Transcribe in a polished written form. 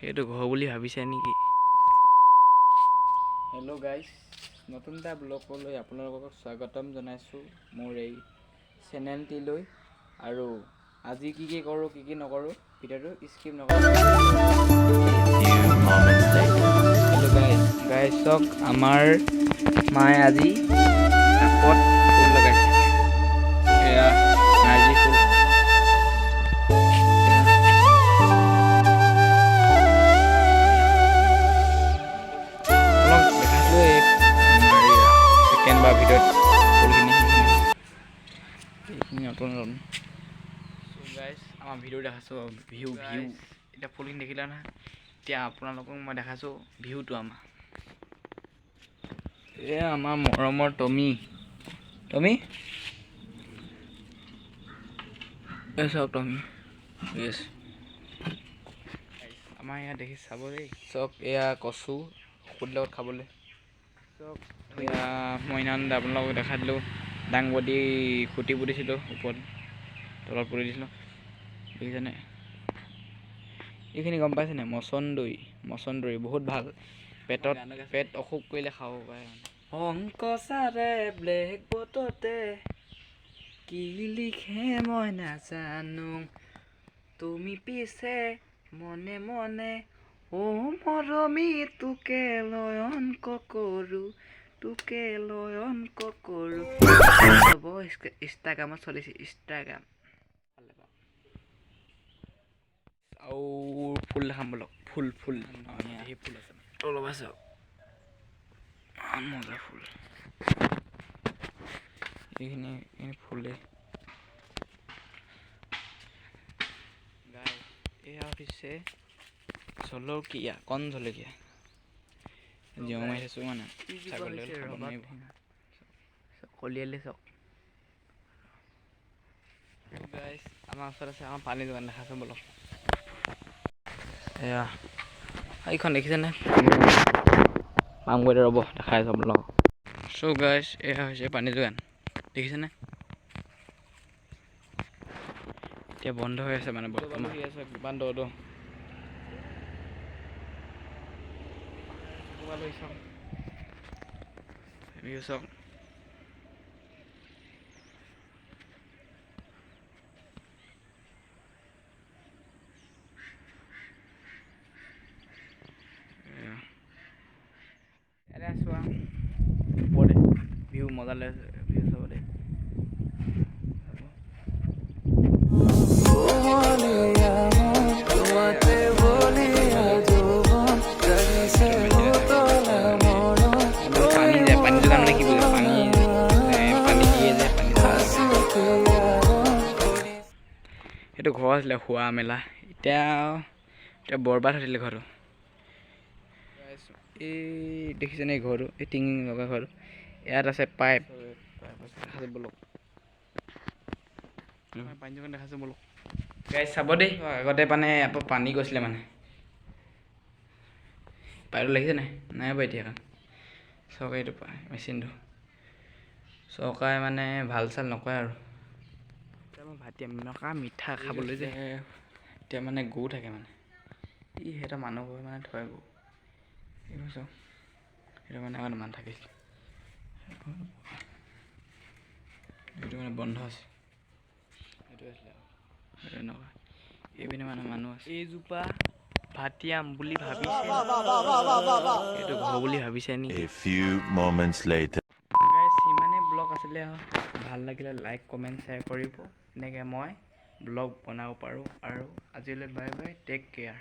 সেইটো ঘৰ বুলি ভাবিছে নেকি? হেল্ল' গাইজ, নতুন এটা ব্লগলৈ আপোনালোকক স্বাগতম জনাইছোঁ মোৰ এই চেনেলটিলৈ। আৰু আজি কি কৰোঁ কি নকৰোঁ ভিডিঅ'টো স্কিপ নকৰোঁ। হেল্ল' গাইজ চাওক, আমাৰ মায়ে আজি টাবত ফুল লগাইছে। এয়া নাৰ্জী ফুল। দেখাইছিলোঁ এই আমাৰ ছেকেণ্ড বাৰ ভিডিঅ'ত ফুলখিনি এইখিনি নতুন চ' গাইজ আমাৰ ভিডিঅ' দেখাইছোঁ ভিউ এতিয়া ফুলখিনি দেখিলে নহয়। এতিয়া আপোনালোকক মই দেখাইছোঁ ভিউটো আমাৰ। এয়া আমাৰ মৰমৰ টমি এই চাওক টমি। য়েছ, আমাৰ ইয়াত দেখি চাব দেই। চাওক এয়া কচু ঔষধ লগত খাবলৈ। চাওক এয়া মই ইমান আপোনালোকক দেখাই দিলোঁ। দাংবডি খুটি পুতিছিলোঁ, ওপৰত তলত পুতি দিছিলোঁ, দেখিছেনে? এইখিনি গম পাইছেনে? মচন্দৰী বহুত ভাল, পেট অসুখ কৰিলে খাব পাৰে। অংকচাৰে ব্লেকবোৰ্ডতে কি লিখে মই নাজানো, তুমি পিছে মনে মনে মৰমী তোকে লৈ অংক কৰোঁ, ইনষ্টাগ্ৰামত চলিছে ইনষ্টাগ্ৰাম। আৰু ফুল দেখাম বলক। ফুল ধেৰ ফুল আছে তলত আছে, মজা ফুল। এইখিনি ফুলে এয়া হৈছে জলকীয়া, কণ জলকীয়া জিঅ' মাৰি থৈছোঁ মানে ছাগলী খাব নোৱাৰিব। কলিয়ালি চাওক গাইজ, আমাৰ ওচৰত আছে আমাৰ পানী যোগান দেখাইছোঁ বলক। এয়া এইখন দেখিছেনে? পামগৈ ৰ'ব, দেখাই আছোঁ আপোনালোকক। চ' গাইজ, এয়া হৈছে পানী যোগান, দেখিছেনে? এতিয়া বন্ধ হৈ আছে মানে বৰ্তমান। কিমান দ চাওক। এনে আছোঁ আৰু ওপৰতে ভিউ মজা লৈ আছে, ভিউ চাব দেই। পানী যোগান মানে কি বুজে? পানী দিয়ে যে পানী সেইটো ঘৰ আছিলে শোৱা মেলা, এতিয়া বৰবাদ হৈ থাকিলে ঘৰটো। এই দেখিছেনে এই ঘৰটো? এই টিং লগা ঘৰটো, ইয়াত আছে পাইপ দেখাইছোঁ বলক। পানী যোগান দেখাইছোঁ বলক গাইজ, চাব দেই। আগতে মানে ইয়াৰ পৰা পানী গৈছিলে মানে, পাইপটো লাগিছে নাই বাৰু এতিয়া চৰকাৰী এইটো মেচিনটো। চৰকাৰে মানে ভাল চাল নকৰে আৰু। ভাত এনেকুৱা মিঠা খাবলৈ যে, এতিয়া মানে গৰু থাকে মানে সিহঁতৰ মানুহবোৰে মানে থয় গৰু। এইবোৰ চাওক, সেইটো মানে আগতে মানুহ থাকিছিল, সেইটো মানে বন্ধ আছে। সেইটো আছিলে এনেকুৱা। এইপিনে মানে মানুহ আছে। এইজোপা ভাটিয়াম বুলি ভাবিছে, এইটো ঘৰ বুলি ভাবিছে নেকি? সিমানে ব্লগ আছিলে আৰু, ভাল লাগিলে লাইক কমেণ্ট শ্বেয়াৰ কৰিব। এনেকৈ মই ব্লগ বনাব পাৰোঁ। আৰু আজিলৈ বাই বাই, টেক কেয়াৰ।